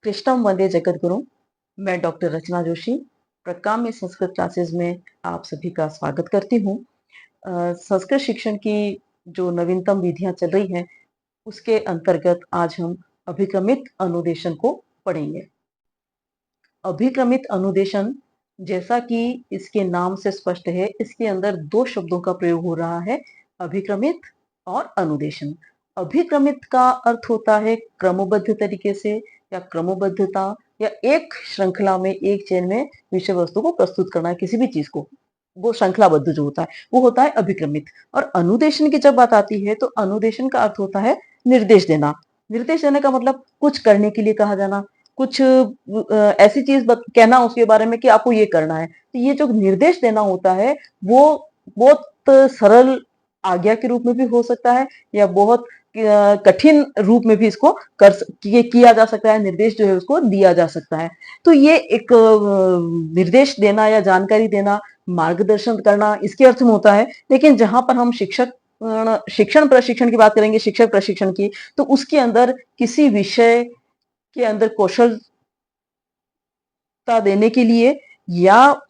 कृष्णम वंदे जगद्गुरु। मैं डॉक्टर रचना जोशी प्रकाम्य संस्कृत क्लासेस में आप सभी का स्वागत करती हूँ। संस्कृत शिक्षण की जो नवीनतम विधियां चल रही हैं उसके अंतर्गत आज हम अभिक्रमित अनुदेशन को पढ़ेंगे। अभिक्रमित अनुदेशन, जैसा कि इसके नाम से स्पष्ट है, इसके अंदर दो शब्दों का प्रयोग हो रहा है, अभिक्रमित और अनुदेशन। अभिक्रमित का अर्थ होता है क्रमबद्ध तरीके से या क्रमबद्धता या एक श्रृंखला में, एक चेन में विषय वस्तु को प्रस्तुत करना है, किसी भी चीज को, वो श्रृंखलाबद्ध जो होता है वो होता है अभिक्रमित। और अनुदेशन की जब बात आती है तो अनुदेशन का अर्थ होता है निर्देश देना। निर्देश देने का मतलब कुछ करने के लिए कहा जाना, कुछ ऐसी चीज कहना उसके बारे में कि आपको ये करना है। तो ये जो निर्देश देना होता है वो बहुत सरल आज्ञा के रूप में भी हो सकता है या बहुत कठिन रूप में भी इसको किया जा सकता है, निर्देश जो है उसको दिया जा सकता है। तो ये एक निर्देश देना या जानकारी देना, मार्गदर्शन करना, इसके अर्थ में होता है। लेकिन जहां पर हम शिक्षण प्रशिक्षण की बात करेंगे, शिक्षक प्रशिक्षण की, तो उसके अंदर किसी विषय के अंदर कौशलता देने के लिए या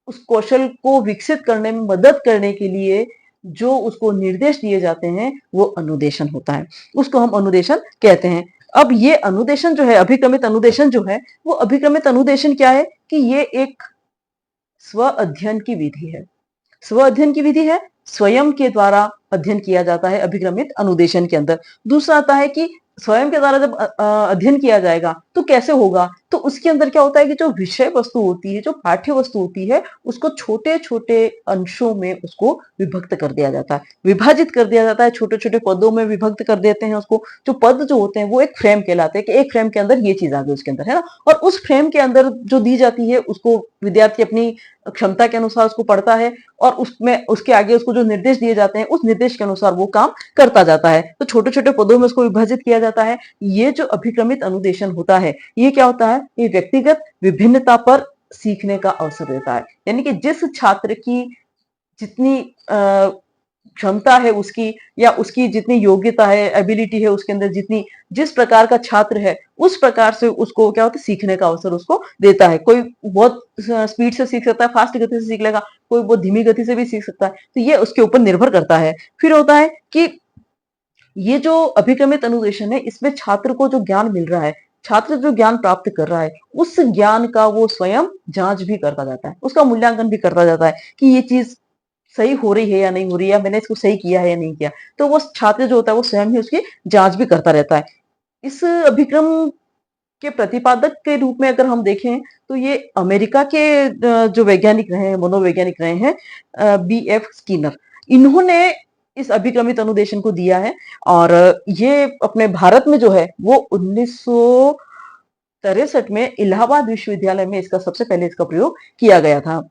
उस कौशल को विकसित करने में मदद करने के लिए जो उसको निर्देश दिए जाते हैं वो अनुदेशन होता है, उसको हम अनुदेशन कहते हैं। अब ये अनुदेशन जो है, अभिक्रमित अनुदेशन जो है, वो अभिक्रमित अनुदेशन क्या है कि ये एक स्व अध्ययन की विधि है। स्व अध्ययन की विधि है, स्वयं के द्वारा अध्ययन किया जाता है अभिक्रमित अनुदेशन के अंदर। दूसरा आता है कि स्वयं के द्वारा जब अध्ययन किया जाएगा तो कैसे होगा, तो उसके अंदर क्या होता है कि जो विषय वस्तु होती है, जो पाठ्य वस्तु होती है, उसको छोटे छोटे अंशों में उसको विभक्त कर दिया जाता है, विभाजित कर दिया जाता है, छोटे छोटे पदों में विभक्त कर देते हैं उसको। जो पद जो होते हैं वो एक फ्रेम कहलाते हैं कि एक फ्रेम के अंदर ये चीज आ गई उसके अंदर, है ना। और उस फ्रेम के अंदर जो दी जाती है उसको विद्यार्थी अपनी क्षमता के अनुसार उसको पढ़ता है और उसमें उसके आगे उसको जो निर्देश दिए जाते हैं उस निर्देश के अनुसार वो काम करता जाता है। तो छोटे छोटे पदों में उसको विभाजित किया जाता है। ये जो अभिक्रमित अनुदेशन होता है ये क्या होता है, ये व्यक्तिगत विभिन्नता पर सीखने का अवसर देता है। यानी कि जिस छात्र की जितनी क्षमता है उसकी, या उसकी जितनी योग्यता है, एबिलिटी है उसके अंदर, जितनी जिस प्रकार का छात्र है उस प्रकार से उसको क्या होता है, सीखने का अवसर उसको देता है। कोई बहुत स्पीड से सीख सकता है, फास्ट गति से सीख लेगा, कोई बहुत धीमी गति से भी सीख सकता है। तो ये उसके ऊपर निर्भर करता है। फिर होता है कि ये जो अभिक्रमित अनुदेशन है इसमें छात्र को जो ज्ञान मिल रहा है, छात्र जो ज्ञान प्राप्त कर रहा है, उस ज्ञान का वो स्वयं जांच भी करता जाता है, उसका मूल्यांकन भी करता जाता है कि ये चीज सही हो रही है या नहीं हो रही है, या मैंने इसको सही किया है या नहीं किया। तो वो छात्र जो होता है वो स्वयं ही उसकी जांच भी करता रहता है। इस अभिक्रम के प्रतिपादक के रूप में अगर हम देखें तो ये अमेरिका के जो वैज्ञानिक रहे हैं, मनोवैज्ञानिक रहे हैं, B.F. स्किनर, इन्होंने इस अभिक्रमित अनुदेशन को दिया है। और ये अपने भारत में जो है वो 1963 में इलाहाबाद विश्वविद्यालय में इसका सबसे पहले इसका प्रयोग किया गया था।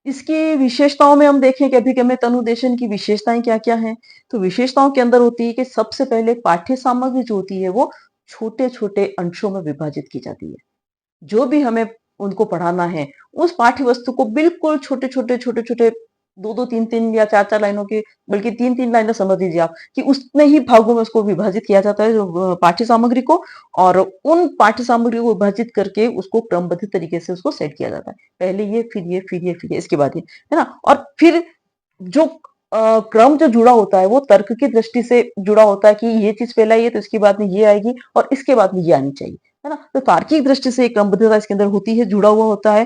इसकी विशेषताओं में हम देखें कि अभिक्रमित अनुदेशन की विशेषताएं क्या क्या हैं, तो विशेषताओं के अंदर होती है कि सबसे पहले पाठ्य सामग्री जो होती है वो छोटे छोटे अंशों में विभाजित की जाती है। जो भी हमें उनको पढ़ाना है उस पाठ्य वस्तु को बिल्कुल छोटे छोटे छोटे छोटे, दो दो तीन तीन या चार चार लाइनों के, बल्कि तीन तीन लाइनों समझ लीजिए आप, कि उतने ही भागों में उसको विभाजित किया जाता है जो पाठ्य सामग्री को। और उन पाठ्य सामग्री को विभाजित करके उसको क्रमबद्ध तरीके से उसको सेट किया जाता है, पहले ये, फिर ये, फिर ये, फिर ये, इसके बाद ये, है ना। और फिर जो क्रम जो जुड़ा होता है वो तर्क की दृष्टि से जुड़ा होता है कि ये चीज पहले आई है तो इसके बाद में ये आएगी और इसके बाद में ये आनी चाहिए, है ना। तो तार्किक दृष्टि से एक क्रमबद्धता इसके अंदर होती है, जुड़ा हुआ होता है।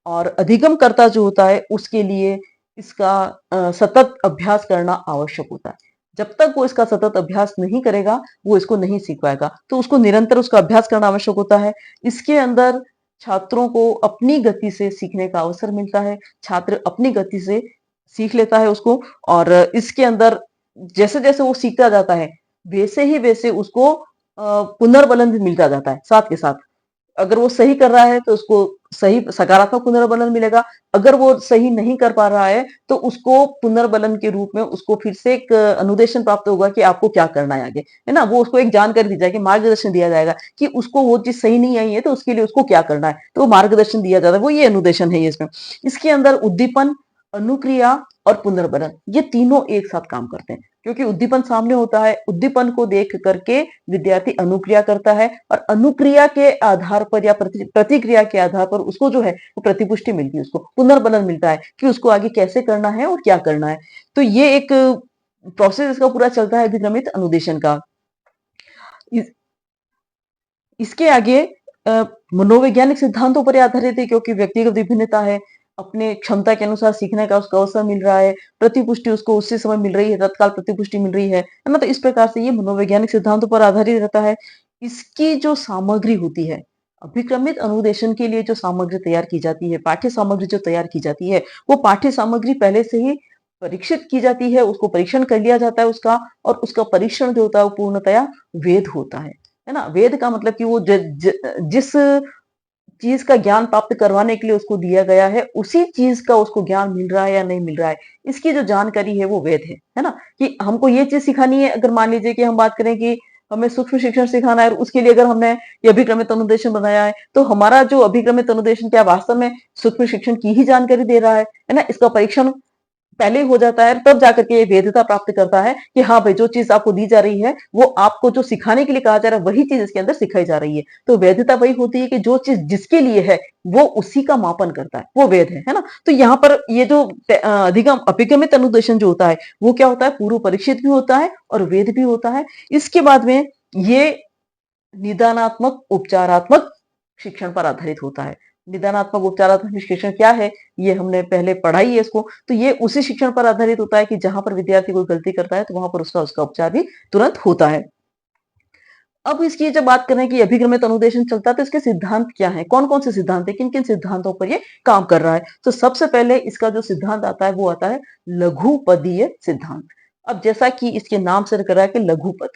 और अधिगम कर्ता जो होता है उसके लिए इसका सतत अभ्यास करना आवश्यक होता है। जब तक वो इसका सतत अभ्यास नहीं करेगा वो इसको नहीं सीख पाएगा, तो उसको निरंतर उसका अभ्यास करना आवश्यक होता है। इसके अंदर छात्रों को अपनी गति से सीखने का अवसर मिलता है, छात्र अपनी गति से सीख लेता है उसको। और इसके अंदर जैसे जैसे वो सीखता जाता है वैसे ही वैसे उसको पुनर्बलन भी मिलता जाता है साथ के साथ। अगर वो सही कर रहा है तो उसको सही सकारात्मक पुनर्बलन मिलेगा, अगर वो सही नहीं कर पा रहा है तो उसको पुनर्बलन के रूप में उसको फिर से एक अनुदेशन प्राप्त होगा कि आपको क्या करना है आगे, है ना। वो उसको एक जानकारी दी जाएगी, मार्गदर्शन दिया जाएगा कि उसको वो चीज सही नहीं आई है तो उसके लिए उसको क्या करना है, तो वो मार्गदर्शन दिया जाता है, वो ये अनुदेशन है ये इसमें। इसके अंदर उद्दीपन, अनुक्रिया और पुनर्बलन, ये तीनों एक साथ काम करते हैं क्योंकि उद्दीपन सामने होता है। उद्दीपन को देख करके विद्यार्थी अनुक्रिया करता है और अनुक्रिया के आधार पर या प्रतिक्रिया के आधार पर उसको जो है वो प्रतिपुष्टि मिलती है, उसको पुनर्बलन मिलता है कि उसको आगे कैसे करना है और क्या करना है। तो ये एक प्रोसेस इसका पूरा चलता है अभिक्रमित अनुदेशन का। इस, इसके आगे मनोवैज्ञानिक सिद्धांतों पर आधारित है क्योंकि व्यक्तिगत विभिन्नता है, अपने क्षमता के अनुसार सीखने का उसको अवसर मिल रहा है, प्रतिपुष्टि उसको उसी समय मिल रही है, तत्काल प्रतिपुष्टि मिल रही है ना। तो इस प्रकार से ये मनोवैज्ञानिक सिद्धांतों पर आधारित रहता है। इसकी जो सामग्री होती है, अभिक्रमित अनुदेशन के लिए जो सामग्री तैयार की जाती है, पाठ्य सामग्री जो तैयार की जाती है, वो पाठ्य सामग्री पहले से ही परीक्षित की जाती है, उसको परीक्षण कर लिया जाता है उसका, और उसका परीक्षण जो होता है वो पूर्णतया वेद होता है ना। वेद का मतलब कि वो जिस चीज का ज्ञान प्राप्त करवाने के लिए उसको दिया गया है, उसी चीज का उसको ज्ञान मिल रहा है या नहीं मिल रहा है, इसकी जो जानकारी है वो वेद है ना। कि हमको ये चीज सिखानी है, अगर मान लीजिए कि हम बात करें कि हमें सूक्ष्म शिक्षण सिखाना है और उसके लिए अगर हमने ये अभिक्रमित अनुदेशन बनाया है, तो हमारा जो अभिक्रमित अनुदेशन क्या वास्तव में सूक्ष्म शिक्षण की ही जानकारी दे रहा है ना। इसका परीक्षण पहले ही हो जाता है, तब जाकर के ये वैधता प्राप्त करता है कि हाँ भाई, जो चीज आपको दी जा रही है वो आपको जो सिखाने के लिए कहा जा रहा है वही चीज इसके अंदर सिखाई जा रही है। तो वैधता वही होती है कि जो चीज जिसके लिए है वो उसी का मापन करता है, वो वेद है ना। तो यहाँ पर ये जो अधिगम अभिगमित अनुदेशन जो होता है वो क्या होता है, पूर्व परीक्षित भी होता है और वेद भी होता है। इसके बाद में ये निदानात्मक उपचारात्मक शिक्षण पर आधारित होता है। निदानात्मक उपचारात्मक शिक्षण क्या है, ये हमने पहले पढ़ाई है इसको। तो ये उसी शिक्षण पर आधारित होता है कि जहां पर विद्यार्थी कोई गलती करता है तो वहां पर उसका उपचार भी तुरंत होता है। अब इसकी जब बात करें कि अभिक्रमित अनुदेशन चलता है तो इसके सिद्धांत क्या है, कौन कौन से सिद्धांत है, किन किन सिद्धांतों पर ये काम कर रहा है। तो सबसे पहले इसका जो सिद्धांत आता है वो आता है लघुपदीय सिद्धांत। अब जैसा कि इसके नाम से लग रहा है कि लघुपद,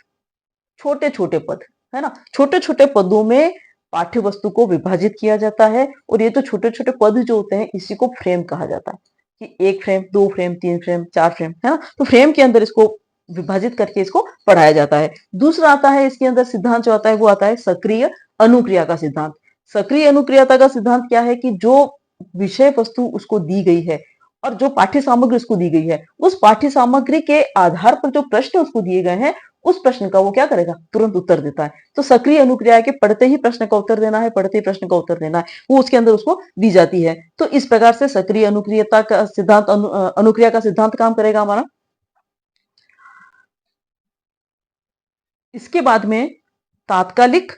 छोटे छोटे पद, है ना। छोटे छोटे पदों में पाठ्य वस्तु को विभाजित किया जाता है, और ये जो छोटे छोटे पद जो होते हैं इसी को फ्रेम कहा जाता है कि 1 फ्रेम, 2 फ्रेम, 3 फ्रेम, 4 फ्रेम, है ना। तो फ्रेम के अंदर इसको विभाजित करके इसको पढ़ाया जाता है। दूसरा आता है इसके अंदर सिद्धांत जो आता है वो आता है सक्रिय अनुक्रिया का सिद्धांत। सक्रिय अनुक्रियता का सिद्धांत क्या है कि जो विषय वस्तु उसको दी गई है और जो पाठ्य सामग्री उसको दी गई है, उस पाठ्य सामग्री के आधार पर जो प्रश्न उसको दिए गए हैं, उस प्रश्न का वो क्या करेगा, तुरंत उत्तर देता है। तो सक्रिय अनुक्रिया है कि पढ़ते ही प्रश्न का उत्तर देना है, पढ़ते ही प्रश्न का उत्तर देना है, वो उसके अंदर उसको दी जाती है। तो इस प्रकार से सक्रिय अनुक्रियता का सिद्धांत अनुक्रिया का सिद्धांत काम करेगा हमारा। इसके बाद में तात्कालिक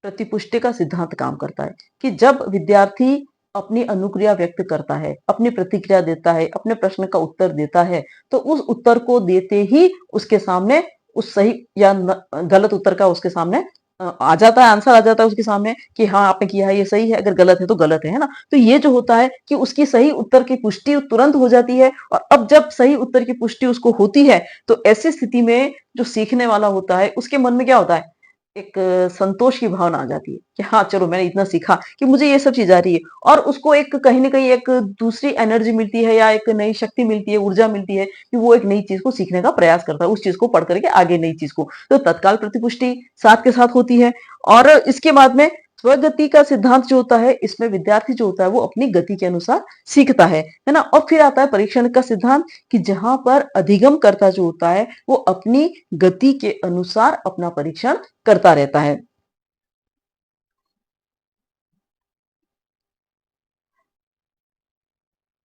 प्रतिपुष्टि का सिद्धांत काम करता है कि जब विद्यार्थी अपनी अनुक्रिया व्यक्त करता है, अपनी प्रतिक्रिया देता है, अपने प्रश्न का उत्तर देता है, तो उस उत्तर को देते ही उसके सामने उस सही या गलत उत्तर का उसके सामने आ जाता है, आंसर आ जाता है उसके सामने कि हाँ आपने किया है ये सही है, अगर गलत है तो गलत है ना। तो ये जो होता है कि उसकी सही उत्तर की पुष्टि तुरंत हो जाती है। और अब जब सही उत्तर की पुष्टि उसको होती है तो ऐसी स्थिति में जो सीखने वाला होता है उसके मन में क्या होता है, एक संतोष की भावना आ जाती है कि हाँ चलो मैंने इतना सीखा कि मुझे ये सब चीज आ रही है, और उसको एक कहीं ना कहीं एक दूसरी एनर्जी मिलती है या एक नई शक्ति मिलती है, ऊर्जा मिलती है कि वो एक नई चीज को सीखने का प्रयास करता है, उस चीज को पढ़ करके आगे नई चीज को। तो तत्काल प्रतिपुष्टि साथ के साथ होती है। और इसके बाद में स्वगति का सिद्धांत जो होता है, इसमें विद्यार्थी जो होता है वो अपनी गति के अनुसार सीखता है ना। और फिर आता है परीक्षण का सिद्धांत कि जहां पर अधिगम करता जो होता है वो अपनी गति के अनुसार अपना परीक्षण करता रहता है।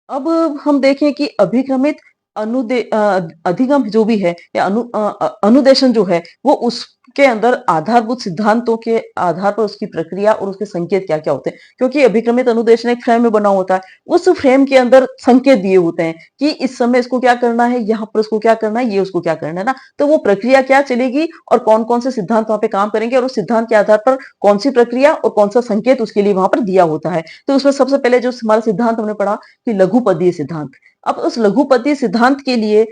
अब हम देखें कि अभिक्रमित अधिगम जो भी है या अनुदेशन जो है वो उसके अंदर आधारभूत सिद्धांतों के आधार पर उसकी प्रक्रिया और उसके संकेत क्या क्या होते हैं। क्योंकि अभिक्रमित अनुदेशन एक फ्रेम में बना होता है, उस फ्रेम के अंदर संकेत दिए होते हैं कि इस समय इसको क्या करना है, यहाँ पर उसको क्या करना है, ये उसको क्या करना है ना। तो वो प्रक्रिया क्या चलेगी और कौन कौन से सिद्धांत वहां पे काम करेंगे, और उस सिद्धांत के आधार पर कौन सी प्रक्रिया और कौन सा संकेत उसके लिए वहां पर दिया होता है। तो उसमें सबसे पहले जो हमारा सिद्धांत हमने पढ़ा कि लघुपदीय सिद्धांत। अब उस लघुपदीय सिद्धांत के लिए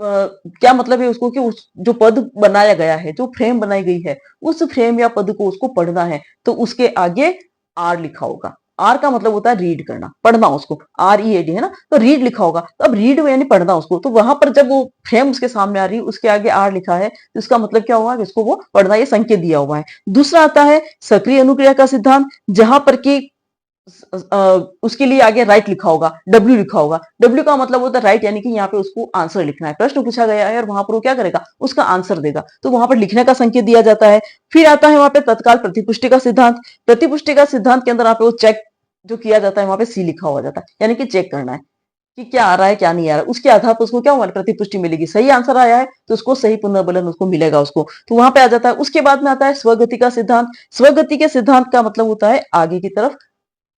क्या मतलब है उसको कि उस जो पद बनाया गया है, जो फ्रेम बनाई गई है, उस फ्रेम या पद को उसको पढ़ना है तो उसके आगे आर लिखा होगा। आर का मतलब होता है रीड करना, पढ़ना उसको, READ है ना। तो रीड लिखा होगा, तो अब रीड यानी पढ़ना उसको। तो वहां पर जब वो फ्रेम उसके सामने आ रही है, उसके आगे आर लिखा है, तो इसका मतलब क्या हुआ कि इसको वो पढ़ना, ये संकेत दिया हुआ है। दूसरा आता है सक्रिय अनुक्रिया का सिद्धांत, जहां पर कि उसके लिए आगे राइट लिखा होगा, डब्ल्यू लिखा होगा। डब्ल्यू का मतलब होता है राइट, यानी कि यहाँ पे उसको आंसर लिखना है। प्रश्न पूछा गया है और वहां पर वो क्या करेगा, उसका आंसर देगा, तो वहां पर लिखने का संकेत दिया जाता है। फिर आता है वहां पे तत्काल प्रतिपुष्टि का सिद्धांत। प्रतिपुष्टि का सिद्धांत के अंदर वहां पे वो चेक जो किया जाता है, वहां पे सी लिखा हुआ जाता है, यानी कि चेक करना है कि क्या आ रहा है क्या नहीं आ रहा है। उसके आधार पर उसको क्या हुआ, प्रतिपुष्टि मिलेगी। सही आंसर आया है तो उसको सही पुनर्बलन उसको मिलेगा उसको, तो वहां पे आ जाता है। उसके बाद में आता है स्वगति का सिद्धांत। स्वगति के सिद्धांत का मतलब होता है आगे की तरफ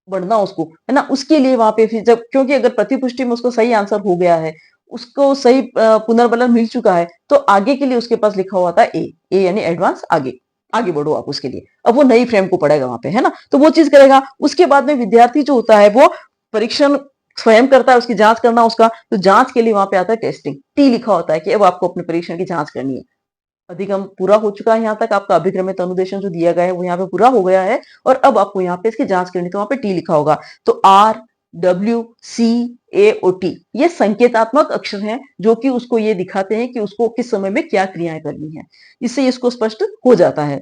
बढ़ना उसको, है ना। उसके लिए वहां पे फिर जब, क्योंकि अगर प्रतिपुष्टि में उसको सही आंसर हो गया है, उसको सही पुनर्बलन मिल चुका है, तो आगे के लिए उसके पास लिखा हुआ था ए यानी एडवांस, आगे आगे बढ़ो आप उसके लिए। अब वो नई फ्रेम को पढ़ेगा वहां पे, है ना, तो वो चीज करेगा। उसके बाद में विद्यार्थी जो होता है वो परीक्षण स्वयं करता है, उसकी जांच करना उसका, तो जांच के लिए वहां पे आता है टेस्टिंग, टी लिखा होता है कि अब आपको अपने परीक्षण की जांच करनी है। अधिगम पूरा हो चुका है, यहाँ तक आपका अभिक्रमित अनुदेशन जो दिया गया है वो यहाँ पे पूरा हो गया है, और अब आपको यहाँ पे इसकी जांच करनी, तो वहां पे टी लिखा होगा। तो आर, डब्ल्यू, सी, ए और टी ये संकेतात्मक अक्षर हैं, जो कि उसको ये दिखाते हैं कि उसको किस समय में क्या क्रियाएं करनी है। इससे इसको स्पष्ट हो जाता है।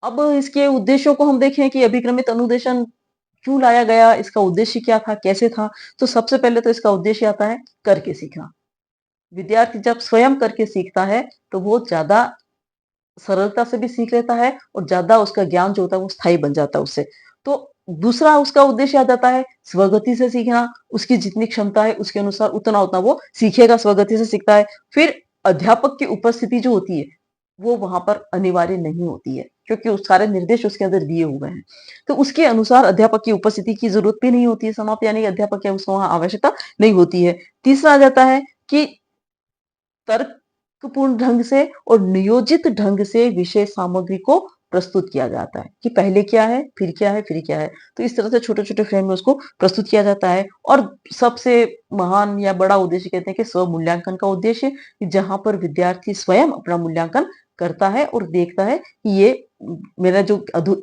अब इसके उद्देश्यों को हम देखें कि अभिक्रमित अनुदेशन क्यों लाया गया, इसका उद्देश्य क्या था, कैसे था। तो सबसे पहले तो इसका उद्देश्य आता है करके सीखना। विद्यार्थी जब स्वयं करके सीखता है तो वो ज्यादा सरलता से भी सीख लेता है, और ज्यादा उसका ज्ञान जो होता है वो स्थायी बन जाता है उससे। तो दूसरा उसका उद्देश्य आ जाता है स्वगति से सीखना। उसकी जितनी क्षमता है उसके अनुसार उतना उतना वो सीखेगा, स्वगति से सीखता है। फिर अध्यापक की उपस्थिति जो होती है वो वहां पर अनिवार्य नहीं होती है, क्योंकि उस सारे निर्देश उसके अंदर दिए हुए हैं, तो उसके अनुसार अध्यापक की उपस्थिति की जरूरत भी नहीं होती है, समाप्त, यानी कि अध्यापक की उसको वहां आवश्यकता नहीं होती है। तीसरा आ जाता है कि तर्कपूर्ण ढंग से और नियोजित ढंग से विषय सामग्री को प्रस्तुत किया जाता है, कि पहले क्या है, फिर क्या है, फिर क्या है। तो इस तरह से छोटे छोटे फ्रेम में उसको प्रस्तुत किया जाता है। और सबसे महान या बड़ा उद्देश्य कहते हैं कि स्व मूल्यांकन का उद्देश्य, जहां पर विद्यार्थी स्वयं अपना मूल्यांकन करता है और देखता है कि ये मेरा जो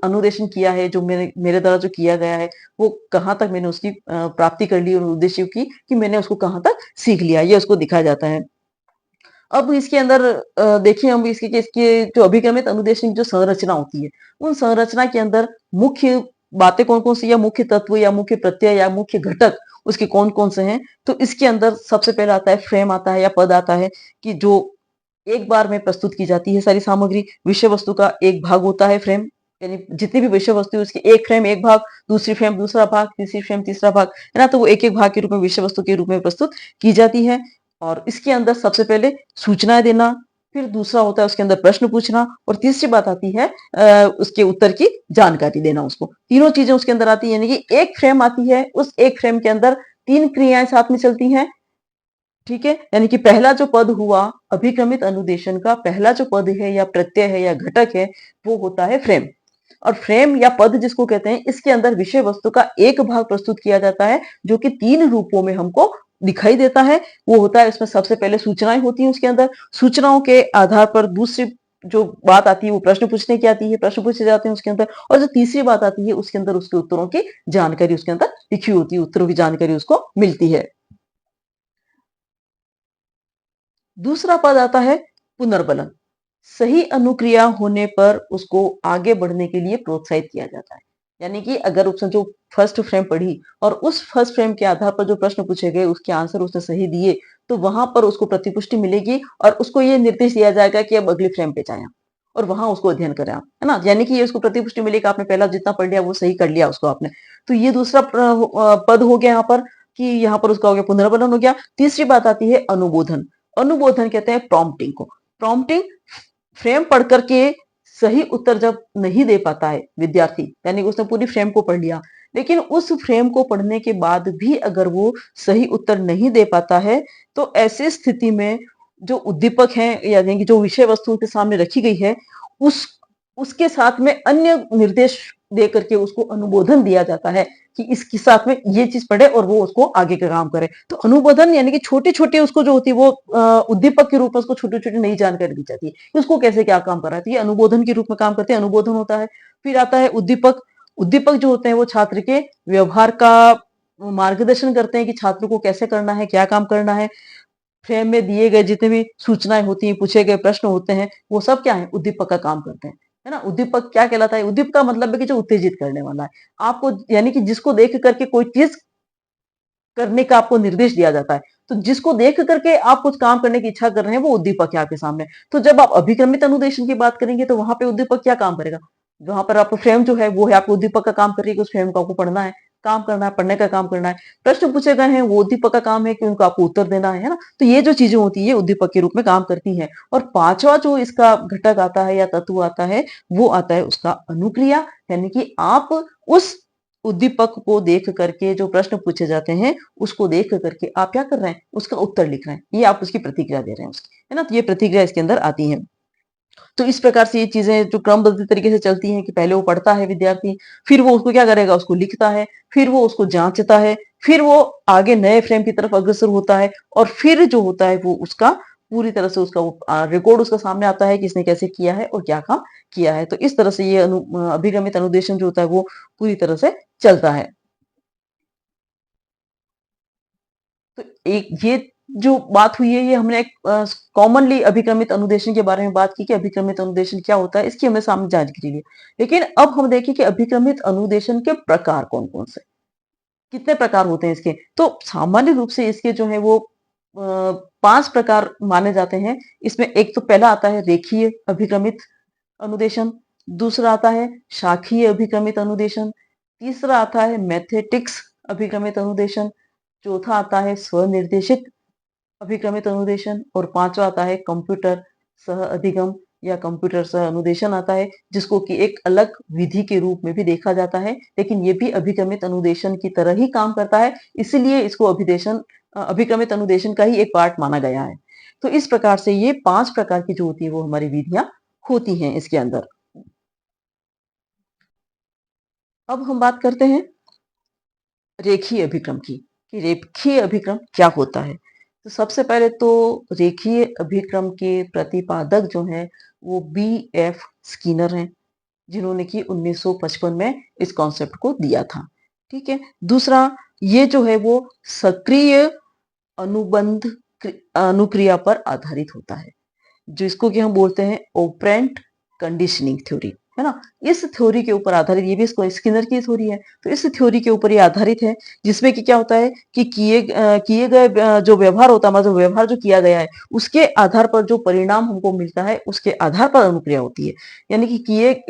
अनुदेशन किया है, जो मेरे मेरे द्वारा जो किया गया है, वो कहाँ तक मैंने उसकी प्राप्ति कर ली, और उद्देश्य की कि मैंने उसको कहाँ तक सीख लिया, ये उसको दिखाया जाता है। अब इसके अंदर देखिए हम इसके जो अभिक्रमित अनुदेशन की जो संरचना होती है, उन संरचना के अंदर मुख्य बातें कौन-कौन सी, या मुख्य तत्व या मुख्य प्रत्यय या मुख्य घटक उसके कौन-कौन से हैं। तो इसके अंदर सबसे पहले आता है फ्रेम, आता है या पद आता है, कि जो एक बार में प्रस्तुत की जाती है सारी सामग्री। विषय वस्तु का एक भाग होता है फ्रेम, यानी जितनी भी विषय वस्तु है उसकी एक फ्रेम एक भाग, दूसरी फ्रेम दूसरा भाग, तीसरी फ्रेम तीसरा भाग, है ना। तो वो एक-एक भाग के रूप में विषय वस्तु के रूप में प्रस्तुत की जाती है। और इसके अंदर सबसे पहले सूचनाएं देना, फिर दूसरा होता है उसके अंदर प्रश्न पूछना, और तीसरी बात आती है उसके उत्तर की जानकारी देना उसको। तीनों चीजें उसके अंदर आती है, यानी कि एक फ्रेम आती है, उस एक फ्रेम के अंदर तीन क्रियाएं साथ में चलती हैं। ठीक है, यानी कि पहला जो पद हुआ अभिक्रमित अनुदेशन का, पहला जो पद है या प्रत्यय है या घटक है, वो होता है फ्रेम। और फ्रेम या पद जिसको कहते हैं, इसके अंदर विषय वस्तु का एक भाग प्रस्तुत किया जाता है, जो कि तीन रूपों में हमको दिखाई देता है। वो होता है, इसमें सबसे पहले सूचनाएं होती हैं, उसके अंदर सूचनाओं के आधार पर दूसरी जो बात आती है वो प्रश्न पूछने की आती है, प्रश्न पूछे जाते हैं उसके अंदर। और जो तीसरी बात आती है उसके अंदर उसके उत्तरों की जानकारी उसके अंदर लिखी होती है, उत्तरों की जानकारी उसको मिलती है। दूसरा पद आता है पुनर्बलन। सही अनुक्रिया होने पर उसको आगे बढ़ने के लिए प्रोत्साहित किया जाता है। यानी कि अगर उसने जो फर्स्ट फ्रेम पढ़ी और उस फर्स्ट फ्रेम के आधार पर जो प्रश्न पूछे गए उसके आंसर उसने सही दिए, तो वहां पर उसको प्रतिपुष्टि मिलेगी, और उसको ये निर्देश दिया जाएगा कि अब अगली फ्रेम पे जाए आप, और वहां उसको अध्ययन करें आप, है ना। यानी कि ये उसको प्रतिपुष्टि मिलेगी, आपने पहला जितना पढ़ लिया वो सही कर लिया उसको आपने। तो ये दूसरा पद हो गया यहाँ पर, कि यहाँ पर उसका हो गया पुनर्बलन हो गया। तीसरी बात आती है अनुबोधन। अनुबोधन कहते हैं प्रॉम्प्टिंग को। प्रॉम्प्टिंग, फ्रेम पढ़ करके सही उत्तर जब नहीं दे पाता है विद्यार्थी, यानी कि उसने पूरी फ्रेम को पढ़ लिया, लेकिन उस फ्रेम को पढ़ने के बाद भी अगर वो सही उत्तर नहीं दे पाता है, तो ऐसी स्थिति में जो उद्दीपक है, यानी कि जो विषय वस्तु उसके सामने रखी गई है, उस उसके साथ में अन्य निर्देश दे करके उसको अनुबोधन दिया जाता है, कि इसके साथ में ये चीज पढ़े और वो उसको आगे का काम करे। तो अनुबोधन यानी कि छोटे छोटे उसको जो होती है वो उद्दीपक के रूप में उसको छोटी छोटी नई जानकारी दी जाती है कि उसको कैसे क्या काम कर रहा है, तो ये अनुबोधन के रूप में काम करते हैं, अनुबोधन होता है। फिर आता है उद्दीपक। उद्दीपक जो होते हैं वो छात्र के व्यवहार का मार्गदर्शन करते हैं, कि छात्र को कैसे करना है, क्या काम करना है। फ्रेम में दिए गए जितने भी सूचनाएं होती हैं, पूछे गए प्रश्न होते हैं, वो सब क्या है, उद्दीपक का काम करते हैं, है ना। उद्दीपक क्या कहलाता है, उद्दीपक का मतलब है कि जो उत्तेजित करने वाला है आपको, यानी कि जिसको देख करके कोई चीज करने का आपको निर्देश दिया जाता है। तो जिसको देख करके आप कुछ काम करने की इच्छा कर रहे हैं, वो उद्दीपक है आपके सामने। तो जब आप अभिक्रमित अनुदेशन की बात करेंगे, तो वहां पे उद्दीपक क्या काम करेगा, वहां पर आपका फ्रेम जो है वो है आपको उद्दीपक का काम कर रही है कि उस फ्रेम को आपको पढ़ना है, काम करना है, पढ़ने का काम करना है। प्रश्न पूछे गए हैं, वो उद्दीपक का काम है कि उनको आपको उत्तर देना है ना। तो ये जो चीजें होती है, ये उद्दीपक के रूप में काम करती हैं। और पांचवा जो इसका घटक आता है या तत्व आता है, वो आता है उसका अनुक्रिया, यानी कि आप उस उद्दीपक को देख करके जो प्रश्न पूछे जाते हैं, उसको देख करके आप क्या कर रहे हैं, उसका उत्तर लिख रहे हैं, ये आप उसकी प्रतिक्रिया दे रहे हैं उसकी, है ना। तो ये प्रतिक्रिया इसके अंदर आती है। तो इस प्रकार से ये चीजें जो क्रमबद्ध तरीके से चलती हैं कि पहले वो पढ़ता है विद्यार्थी, फिर वो उसको क्या करेगा, उसको लिखता है, फिर वो उसको जांचता है, फिर वो आगे नए फ्रेम की तरफ अग्रसर होता है, और फिर जो होता है वो उसका पूरी तरह से उसका रिकॉर्ड उसका सामने आता है कि इसने कैसे किया है और क्या काम किया है। तो इस तरह से ये अभिगमित अनुदेशन जो होता है वो पूरी तरह से चलता है। तो एक ये जो बात हुई है, ये हमने एक कॉमनली अभिक्रमित अनुदेशन के बारे में बात की कि अभिक्रमित अनुदेशन क्या होता है, इसकी हमने सामने जानकारी ली। लेकिन अब हम देखें कि अभिक्रमित अनुदेशन के प्रकार कौन कौन से, कितने प्रकार होते हैं इसके। तो सामान्य रूप से इसके जो है वो 5 प्रकार माने जाते हैं। इसमें एक तो पहला आता है रेखीय अभिक्रमित अनुदेशन, दूसरा आता है शाखीय अभिक्रमित अनुदेशन, तीसरा आता है मैथेटिक्स अभिक्रमित अनुदेशन, चौथा आता है स्वनिर्देशित अभिक्रमित अनुदेशन, और पांचवा आता है कंप्यूटर सह अधिगम या कंप्यूटर सह अनुदेशन आता है, जिसको कि एक अलग विधि के रूप में भी देखा जाता है, लेकिन ये भी अभिक्रमित अनुदेशन की तरह ही काम करता है, इसलिए इसको अभिक्रमित अनुदेशन का ही एक पार्ट माना गया है। तो इस प्रकार से ये 5 प्रकार की जो होती है वो हमारी विधियां होती हैं इसके अंदर। अब हम बात करते हैं रेखीय अभिक्रम की, कि रेखीय अभिक्रम क्या होता है। तो सबसे पहले तो रेखीय अभिक्रम के प्रतिपादक जो हैं वो बी एफ स्किनर हैं, जिन्होंने कि 1955 में इस कॉन्सेप्ट को दिया था। ठीक है। दूसरा, ये जो है वो सक्रिय अनुबंध अनुक्रिया पर आधारित होता है, जिसको कि हम बोलते हैं ओपरेंट कंडीशनिंग थ्योरी, है ना। इस थ्योरी के ऊपर आधारित, ये भी इसको स्किनर की थ्योरी है, तो इस थ्योरी के ऊपर ये आधारित है, जिसमें कि क्या होता है कि किए गए जो व्यवहार होता है, मतलब जो व्यवहार जो किया गया है, उसके आधार पर जो परिणाम हमको मिलता है, उसके आधार पर अनुक्रिया होती है। यानी कि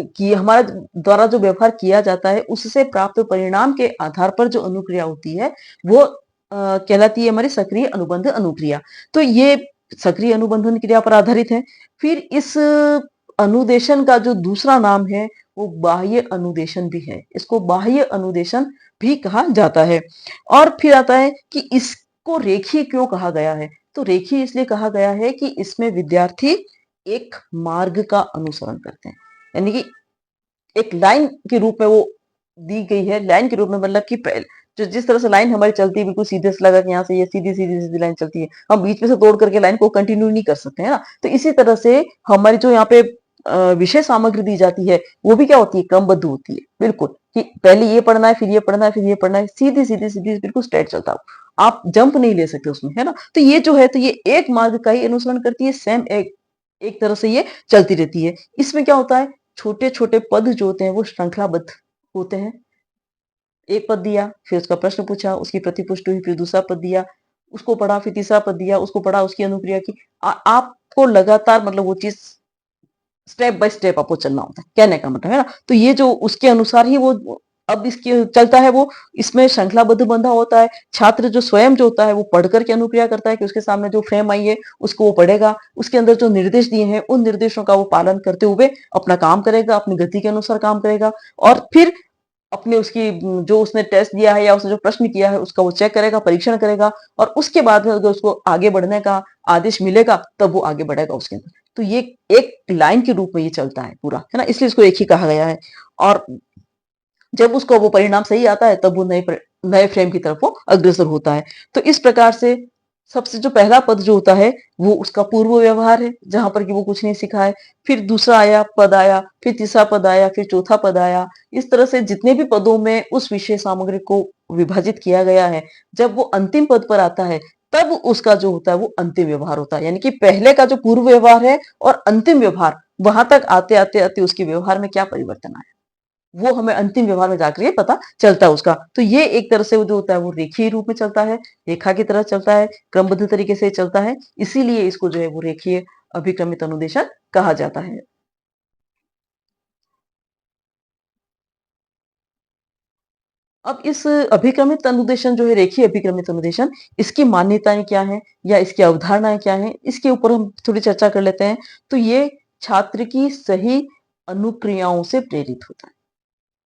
किए हमारे द्वारा जो व्यवहार किया जाता है, उससे प्राप्त परिणाम के आधार पर जो अनुक्रिया होती है, वो कहलाती है हमारी सक्रिय अनुबंध अनुक्रिया। तो ये सक्रिय अनुबंधन क्रिया पर आधारित है। फिर इस अनुदेशन का जो दूसरा नाम है वो बाह्य अनुदेशन भी है, इसको बाह्य अनुदेशन भी कहा जाता है। और फिर आता है कि इसको रेखीय क्यों कहा गया है। तो रेखीय इसलिए कहा गया है कि इसमें विद्यार्थी एक मार्ग का अनुसरण करते हैं, यानी कि एक लाइन के रूप में वो दी गई है। लाइन के रूप में मतलब कि पहले जो जिस तरह से लाइन हमारी चलती है, बिल्कुल सीधे से लगा कि यहाँ से ये सीधी सीधी सीधी लाइन चलती है, हम बीच में से तोड़ करके लाइन को कंटिन्यू नहीं कर सकते, है ना। तो इसी तरह से हमारी जो यहाँ पे विषय सामग्री दी जाती है, वो भी क्या होती है, क्रमबद्ध होती है, बिल्कुल कि पहले ये पढ़ना है, फिर ये पढ़ना है, फिर ये पढ़ना है, सीधी सीधी सीधी बिल्कुल स्ट्रेट चलता हो, आप जंप नहीं ले सकते उसमें, है ना। तो ये जो है, तो ये एक मार्ग का ही अनुसरण करती है, सेम एक एक तरह से ये चलती रहती है। इसमें क्या होता है, छोटे छोटे पद जो होते हैं वो श्रृंखलाबद्ध होते हैं। एक पद दिया, फिर उसका प्रश्न पूछा, उसकी प्रतिपुष्टि हुई, फिर दूसरा पद दिया, उसको पढ़ा, फिर तीसरा पद दिया, उसको पढ़ा, उसकी अनुक्रिया की। आपको लगातार मतलब वो चीज स्टेप बाय स्टेप आपको चलना होता है, कहने का मतलब, है ना। तो ये जो उसके अनुसार ही वो अब इसके चलता है, वो इसमें श्रृंखलाबद्ध बंधा होता है। छात्र जो स्वयं जो होता है वो पढ़ करके अनुक्रिया करता है, कि उसके सामने जो फ्रेम आई है उसको वो पढ़ेगा, उसके अंदर जो निर्देश दिए हैं उन निर्देशों का वो पालन करते हुए अपना काम करेगा, अपनी गति के अनुसार काम करेगा, और फिर अपने उसकी जो उसने टेस्ट दिया है या उसने जो प्रश्न किया है उसका वो चेक करेगा, परीक्षण करेगा, और उसके बाद में अगर उसको आगे बढ़ने का आदेश मिलेगा, तब वो आगे बढ़ेगा उसके अंदर। तो ये एक लाइन के रूप में ये चलता है पूरा, है ना, इसलिए इसको एक ही कहा गया है। और जब उसको वो परिणाम सही आता है, तब वो नए फ्रेम की तरफ वो अग्रसर होता है। तो इस प्रकार से सबसे जो पहला पद जो होता है वो उसका पूर्व व्यवहार है, जहां पर कि वो कुछ नहीं सीखा है। फिर दूसरा आया पद आया, फिर तीसरा पद आया, फिर चौथा पद आया। इस तरह से जितने भी पदों में उस विषय सामग्री को विभाजित किया गया है, जब वो अंतिम पद पर आता है, तब उसका जो होता है वो अंतिम व्यवहार होता है। यानी कि पहले का जो पूर्व व्यवहार है और अंतिम व्यवहार, वहां तक आते आते आते उसके व्यवहार में क्या परिवर्तन आया, वो हमें अंतिम व्यवहार में जाकर ये पता चलता है उसका। तो ये एक तरह से वो जो होता है वो रेखीय रूप में चलता है, रेखा की तरह चलता है, क्रमबद्ध तरीके से चलता है, इसीलिए इसको जो है वो रेखीय अभिक्रमित अनुदेशन कहा जाता है। अब इस अभिक्रमित अनुदेशन जो है, रेखीय अभिक्रमित अनुदेशन, इसकी मान्यताएं क्या है या इसकी अवधारणाएं क्या है, इसके ऊपर हम थोड़ी चर्चा कर लेते हैं। तो ये छात्र की सही अनुक्रियाओं से प्रेरित होता है।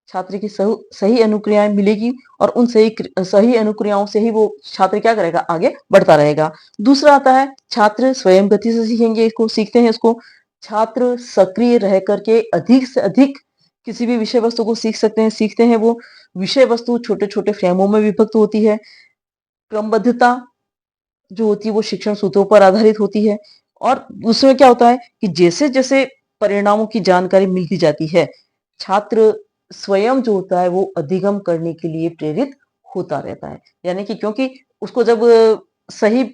छात्र की सही अनुक्रियाएं मिलेगी और उन सही अनुक्रियाओं से ही वो छात्र क्या करेगा, आगे बढ़ता रहेगा। दूसरा आता है छात्र स्वयं गति से सीखेंगे, इसको सीखते हैं इसको। छात्र सक्रिय रह करके अधिक से अधिक किसी भी विषय वस्तु को सीख सकते हैं, सीखते हैं वो। विषय वस्तु छोटे छोटे फ्रेमों में विभक्त होती है। क्रमबद्धता जो होती है वो शिक्षण सूत्रों पर आधारित होती है। और उसमें क्या होता है कि जैसे जैसे परिणामों की जानकारी मिलती जाती है, छात्र स्वयं जो होता है वो अधिगम करने के लिए प्रेरित होता रहता है। यानी कि क्योंकि उसको जब सही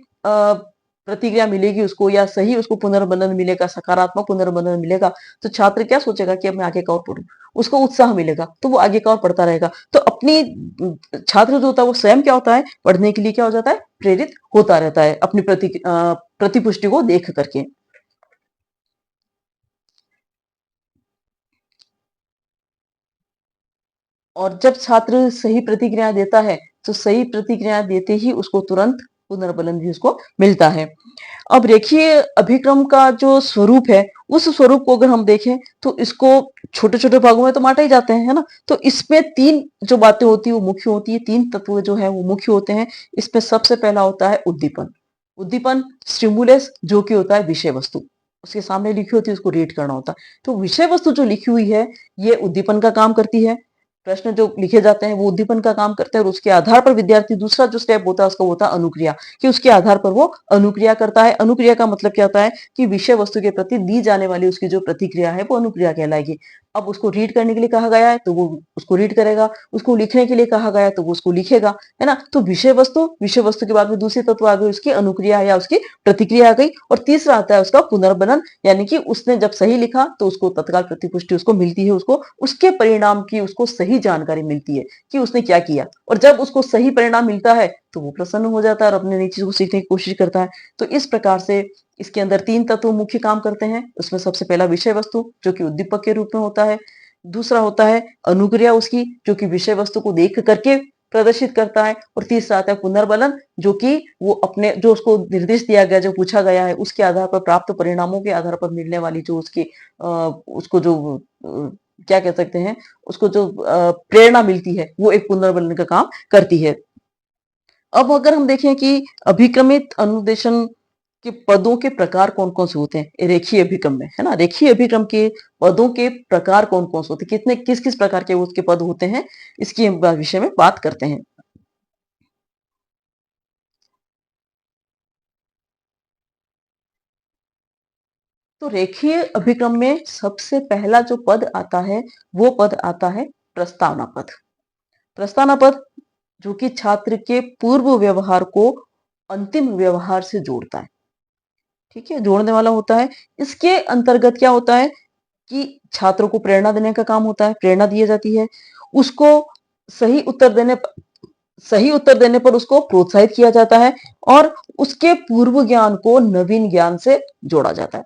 प्रतिक्रिया मिलेगी उसको, या सही उसको पुनर्मनन मिलेगा, सकारात्मक पुनर्मनन मिलेगा, तो छात्र क्या सोचेगा कि अब मैं आगे का और पढूं, उसको उत्साह मिलेगा तो वो आगे का और पढ़ता रहेगा। तो अपनी छात्र जो होता है वो स्वयं क्या होता है, पढ़ने के लिए क्या हो जाता है, प्रेरित होता रहता है अपनी प्रतिपुष्टि को देख करके। और जब छात्र सही प्रतिक्रिया देता है, तो सही प्रतिक्रिया देते ही उसको तुरंत पुनर्बलन भी उसको मिलता है। अब रेखीय अभिक्रम का जो स्वरूप है, उस स्वरूप को अगर हम देखें तो इसको छोटे छोटे भागों में तो बांटा ही जाते हैं, है ना। तो इसमें तीन जो बातें होती है वो मुख्य होती है, तीन तत्व जो है वो मुख्य होते हैं। इसमें सबसे पहला होता है उद्दीपन। उद्दीपन, स्टिमुलस, जो कि होता है विषय वस्तु, उसके सामने लिखी होती है, उसको रीड करना होता है। तो विषय वस्तु जो लिखी हुई है ये उद्दीपन का काम करती है। प्रश्न जो लिखे जाते हैं वो उद्दीपन का काम करते हैं, और उसके आधार पर विद्यार्थी दूसरा जो स्टेप होता है उसका होता है अनुक्रिया, कि उसके आधार पर वो अनुक्रिया करता है। अनुक्रिया का मतलब क्या होता है कि विषय वस्तु के प्रति दी जाने वाली उसकी जो प्रतिक्रिया है वो अनुक्रिया कहलाएगी। अब उसको रीड करने के लिए कहा गया है तो वो उसको रीड करेगा, उसको लिखने के लिए कहा गया है तो वो उसको लिखेगा, है ना। तो विषय वस्तु के बाद में दूसरी तत्व आ गई उसकी अनुक्रिया या उसकी प्रतिक्रिया आ गई। और तीसरा आता है उसका पुनर्बनन, यानी कि उसने जब सही लिखा तो उसको तत्काल प्रतिपुष्टि उसको मिलती है, उसको उसके परिणाम की उसको सही जानकारी मिलती है कि उसने क्या किया। और जब उसको सही परिणाम मिलता है तो वो प्रसन्न हो जाता है और अपने नई चीज को सीखने की कोशिश करता है। तो इस प्रकार से इसके अंदर तीन तत्व मुख्य काम करते हैं। उसमें सबसे पहला विषय वस्तु जो कि उद्दीपक के रूप में होता है, दूसरा होता है अनुक्रिया उसकी जो कि विषय वस्तु को देख करके प्रदर्शित करता है, और तीसरा आता है पुनर्बलन जो कि वो अपने जो उसको निर्देश दिया गया, जो पूछा गया है उसके आधार पर, प्राप्त परिणामों के आधार पर मिलने वाली जो उसकी उसको जो क्या कह सकते हैं, उसको जो प्रेरणा मिलती है वो एक पुनर्बलन का काम करती है। अब अगर हम देखें कि अभिक्रमित अनुदेशन के पदों के प्रकार कौन कौन से होते हैं रेखीय अभिक्रम में, है ना। रेखीय अभिक्रम के पदों के प्रकार कौन कौन से होते हैं, कितने किस किस प्रकार के उसके पद होते हैं, इसके विषय में बात करते हैं। तो रेखीय अभिक्रम में सबसे पहला जो पद आता है वो पद आता है प्रस्तावना पद। प्रस्तावना पद जो कि छात्र के पूर्व व्यवहार को अंतिम व्यवहार से जोड़ता है, ठीक है, जोड़ने वाला होता है। इसके अंतर्गत क्या होता है कि छात्रों को प्रेरणा देने का काम होता है, प्रेरणा दी जाती है, उसको सही उत्तर देने सही उत्तर देने पर उसको प्रोत्साहित किया जाता है, और उसके पूर्व ज्ञान को नवीन ज्ञान से जोड़ा जाता है।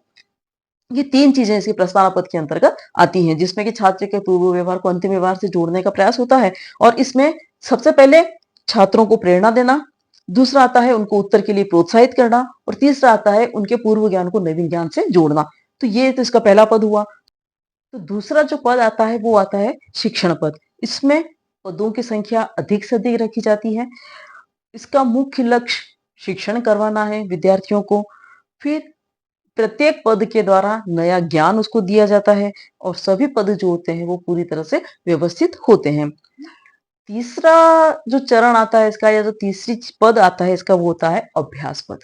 ये तीन चीजें इसके प्रस्तावना पद के अंतर्गत आती हैं, जिसमें कि छात्र के पूर्व व्यवहार को अंतिम व्यवहार से जोड़ने का प्रयास होता है। और इसमें सबसे पहले छात्रों को प्रेरणा देना, दूसरा आता है उनको उत्तर के लिए प्रोत्साहित करना, और तीसरा आता है उनके पूर्व ज्ञान को नवीन ज्ञान से जोड़ना। तो ये तो इसका पहला पद हुआ। तो दूसरा जो पद आता है वो आता है शिक्षण पद। इसमें पदों की संख्या अधिक से अधिक रखी जाती है। इसका मुख्य लक्ष्य शिक्षण करवाना है विद्यार्थियों को। फिर प्रत्येक पद के द्वारा नया ज्ञान उसको दिया जाता है, और सभी पद जो होते हैं वो पूरी तरह से व्यवस्थित होते हैं। तीसरा जो चरण आता है इसका, या जो तीसरी पद आता है इसका, वो होता है अभ्यास पद।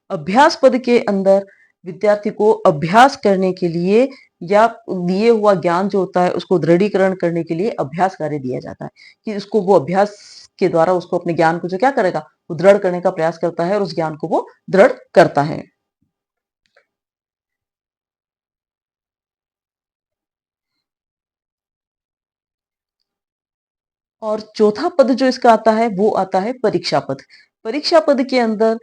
अभ्यास पद के अंदर विद्यार्थी को अभ्यास करने के लिए या दिए हुआ ज्ञान जो होता है उसको दृढ़ीकरण करने के लिए अभ्यास कार्य दिया जाता है, कि उसको वो अभ्यास के द्वारा उसको अपने ज्ञान को जो क्या करेगा, वो दृढ़ करने का प्रयास करता है और उस ज्ञान को वो दृढ़ करता है। और चौथा पद जो इसका आता है वो आता है परीक्षा पद। परीक्षा पद के अंदर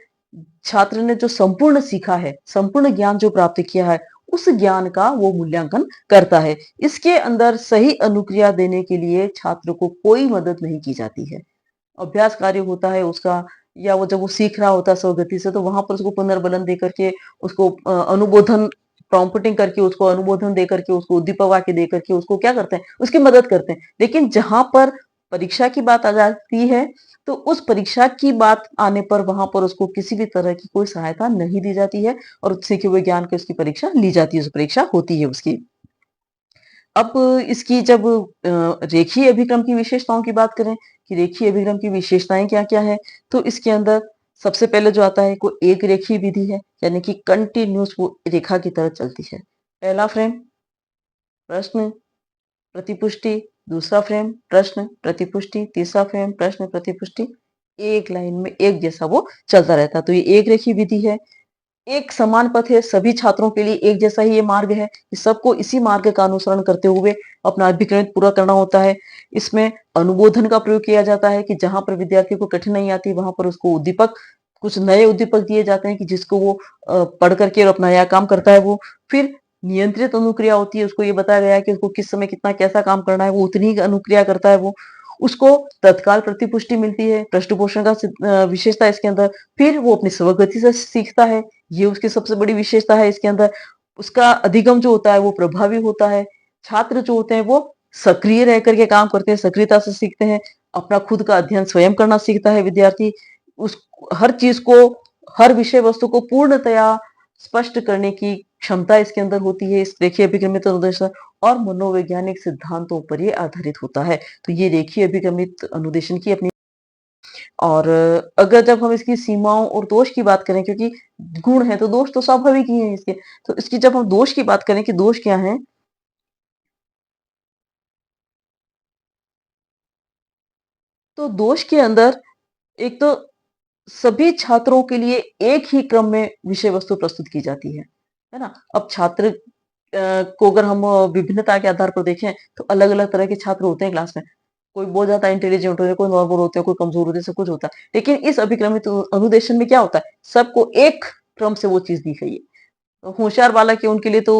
छात्र ने जो संपूर्ण सीखा है, संपूर्ण ज्ञान जो प्राप्त किया है, उस ज्ञान का वो मूल्यांकन करता है। इसके अंदर सही अनुक्रिया देने के लिए छात्र को कोई मदद नहीं की जाती है। अभ्यास कार्य होता है उसका, या वो जब वो सीख रहा होता है स्वगति से, तो वहां पर उसको पुनर्बलन दे करके, उसको अनुबोधन प्रॉम्प्टिंग करके, उसको अनुबोधन दे करके, उसको उद्दीपक वाक्य दे करके उसको क्या करते हैं, उसकी मदद करते हैं। लेकिन जहां पर परीक्षा की बात आ जाती है, तो उस परीक्षा की बात आने पर वहां पर उसको किसी भी तरह की कोई सहायता नहीं दी जाती है और सीखे हुए ज्ञान की उसकी परीक्षा ली जाती है, उस परीक्षा होती है उसकी। अब इसकी जब रेखीय अभिक्रम की विशेषताओं की बात करें कि रेखीय अभिक्रम की विशेषताएं क्या-क्या है, तो इसके अंदर सबसे पहले जो आता है वो एक रेखीय विधि है, यानी कि कंटीन्यूअस वो रेखा की तरह चलती है। पहला फ्रेम प्रश्न, प्रतिपुष्टि, दूसरा फ्रेम प्रश्न, प्रतिपुष्टि, तीसरा फ्रेम प्रश्न, प्रतिपुष्टि, एक लाइन में एक जैसा वो चलता रहता है। तो ये एक रेखीय विधि है। एक समान पथ है, सभी छात्रों के लिए एक जैसा ही ये मार्ग है कि सबको इसी मार्ग का अनुसरण करते हुए अपना अभिक्रमित पूरा करना होता है। इसमें अनुबोधन का प्रयोग किया जाता है कि जहां पर विद्यार्थी को कठिनाई आती है वहां पर उसको उद्दीपक, कुछ नए उद्दीपक दिए जाते हैं कि जिसको वो पढ़ करके और अपना नया काम करता है वो। फिर नियंत्रित अनुक्रिया होती है, उसको ये बताया गया है कि उसको किस समय कितना कैसा काम करना है, वो उतनी ही अनुक्रिया करता है वो। उसको तत्काल प्रतिपुष्टि मिलती है, पृष्ठपोषण का विशेषता इसके अंदर। फिर वो अपनी स्वगति से सीखता है, ये उसकी सबसे बड़ी विशेषता है इसके अंदर। उसका अधिगम जो होता है वो प्रभावी होता है। छात्र जो होते हैं वो सक्रिय रह करके काम करते हैं, सक्रियता से सीखते हैं। अपना खुद का अध्ययन स्वयं करना सीखता है विद्यार्थी। उस हर चीज को, हर विषय वस्तु को पूर्णतया स्पष्ट करने की क्षमता इसके अंदर होती है, इस रेखीय अभिक्रमित अनुदेशन। और मनोवैज्ञानिक सिद्धांतों पर ये आधारित होता है। तो ये रेखीय अभिक्रमित अनुदेशन की अपनी। और अगर जब हम इसकी सीमाओं और दोष की बात करें, क्योंकि गुण है तो दोष तो स्वाभाविक ही है इसके, तो इसकी जब हम दोष की बात करें कि दोष क्या है, तो दोष के अंदर एक तो सभी छात्रों के लिए एक ही क्रम में विषय वस्तु प्रस्तुत की जाती है ना? अब छात्र को अगर हम विभिन्नता के आधार पर देखें, तो अलग-अलग तरह के छात्र होते हैं क्लास में। कोई बहुत ज़्यादा इंटेलिजेंट होते हैं, कोई नॉर्मल होते हैं, कोई कमज़ोर होते हैं, सब कुछ होता है। लेकिन इस अभिक्रमित अनुदेशन में क्या होता है? सबको एक क्रम से वो चीज़ दी गई है। होशियार बालक है उनके लिए तो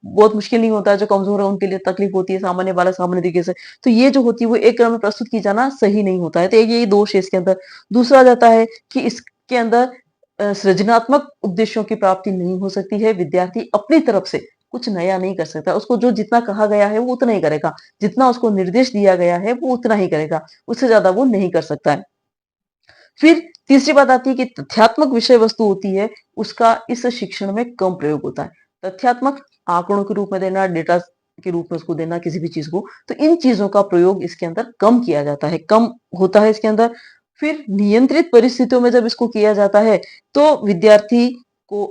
बहुत मुश्किल नहीं होता है, जो कमज़ोर है उनके लिए तकलीफ होती है, सामान्य बालक सामान्य तरीके से। तो ये जो होती है वो एक क्रम में प्रस्तुत की जाना सही नहीं होता है, तो एक यही दोष है इसके अंदर। दूसरा आ जाता है कि इसके अंदर सृजनात्मक उद्देश्यों की प्राप्ति नहीं हो सकती है, विद्यार्थी अपनी तरफ से कुछ नया नहीं कर सकता। उसको जो जितना कहा गया है वो उतना ही करेगा, जितना उसको निर्देश दिया गया है वो उतना ही करेगा, उससे ज़्यादा वो नहीं कर सकता है। फिर तीसरी बात आती है कि तथ्यात्मक विषय वस्तु होती है, उसका इस शिक्षण में कम प्रयोग होता है। तथ्यात्मक आंकड़ों के रूप में देना, डेटा के रूप में उसको देना किसी भी चीज़ को, तो इन चीज़ों का प्रयोग इसके अंदर कम किया जाता है, कम होता है इसके अंदर। फिर नियंत्रित परिस्थितियों में जब इसको किया जाता है, तो विद्यार्थी को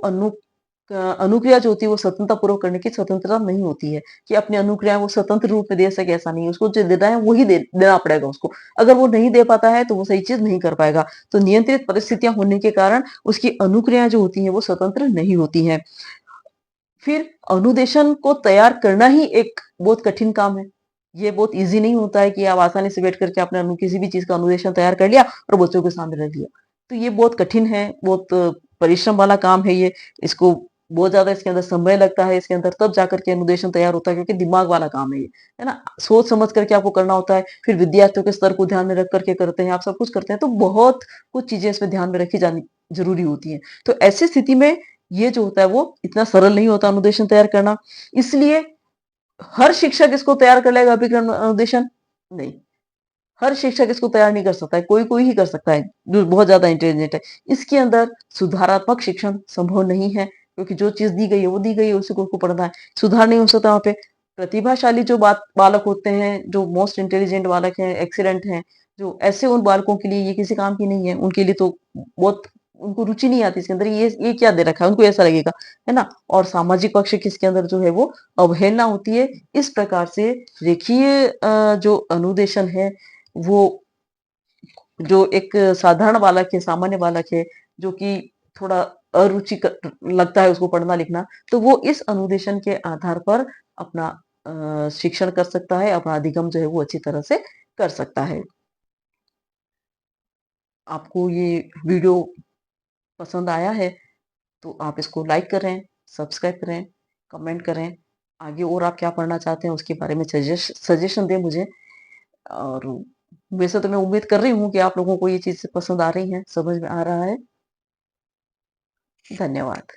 अनुक्रिया जो होती है वो स्वतंत्रतापूर्वक करने की स्वतंत्रता नहीं होती है, कि अपनी अनुक्रिया वो स्वतंत्र रूप में दे सके, ऐसा नहीं है। उसको जो देना है वही देना पड़ेगा उसको। अगर वो नहीं दे पाता है तो वो सही चीज़ नहीं कर पाएगा। तो नियंत्रित परिस्थितियाँ होने के कारण उसकी अनुक्रियाएँ जो होती हैं वो स्वतंत्र नहीं होती हैं। फिर अनुदेशन को तैयार करना ही एक बहुत कठिन काम है। ये बहुत ईज़ी नहीं होता है कि आप आसानी से बैठ करके आपने किसी भी चीज़ का अनुदेशन तैयार कर लिया और बच्चों के सामने रख दिया। तो ये बहुत कठिन है, बहुत परिश्रम वाला काम है ये। इसको बहुत ज़्यादा इसके अंदर समय लगता है इसके अंदर, तब जाकर के अनुदेशन तैयार होता है, क्योंकि दिमाग वाला काम है ये, है ना? सोच समझ करके आपको करना होता है। फिर विद्यार्थियों के स्तर को ध्यान में रख कर के करते हैं, आप सब कुछ करते हैं, तो बहुत कुछ चीज़ें इसमें ध्यान में रखी जानी ज़रूरी होती हैं। तो ऐसी स्थिति में ये जो होता है वो इतना सरल नहीं होता अनुदेशन तैयार करना। इसलिए हर शिक्षक इसको तैयार कर लेगा अभिक्रम अनुदेशन? नहीं। हर शिक्षक इसको तैयार नहीं कर सकता है, कोई-कोई ही कर सकता है, जो बहुत ज़्यादा इंटेलिजेंट है। इसके अंदर सुधारात्मक शिक्षण संभव नहीं है, क्योंकि जो चीज़ दी गई है, वो दी गई है, उसी को उसको पढ़ना है। सुधार नहीं हो सकता वहाँ पे। प्रतिभाशाली जो बालक होते हैं, जो मोस्ट इंटेलिजेंट बालक हैं, एक्सीलेंट हैं, जो ऐसे उन बालकों के लिए ये किसी काम की नहीं है। उनके लिए तो बहुत, उनको रुचि नहीं आती इसके अंदर, ये क्या दे रखा है, उनको ऐसा लगेगा, है ना? और सामाजिक पक्ष की इसके अंदर जो है वो अवहेलना होती है। इस प्रकार से रेखीय जो अनुदेशन है वो जो एक साधारण बालक है, सामान्य बालक है, जो कि थोड़ा लगता है उसको पढ़ना लिखना, तो वो इस अनुदेशन के आधार पर अपना शिक्षण कर सकता है, अपना अधिगम जो है वो अच्छी तरह से कर सकता है। आपको ये वीडियो पसंद आया है तो आप इसको लाइक करें, सब्सक्राइब करें, कमेंट करें। आगे और आप क्या पढ़ना चाहते हैं उसके बारे में सजेशन दें मुझे। और वैसे तो मैं उम्मीद कर रही हूँ कि आप लोगों को ये चीज़ पसंद आ रही है, समझ में आ रहा है। धन्यवाद।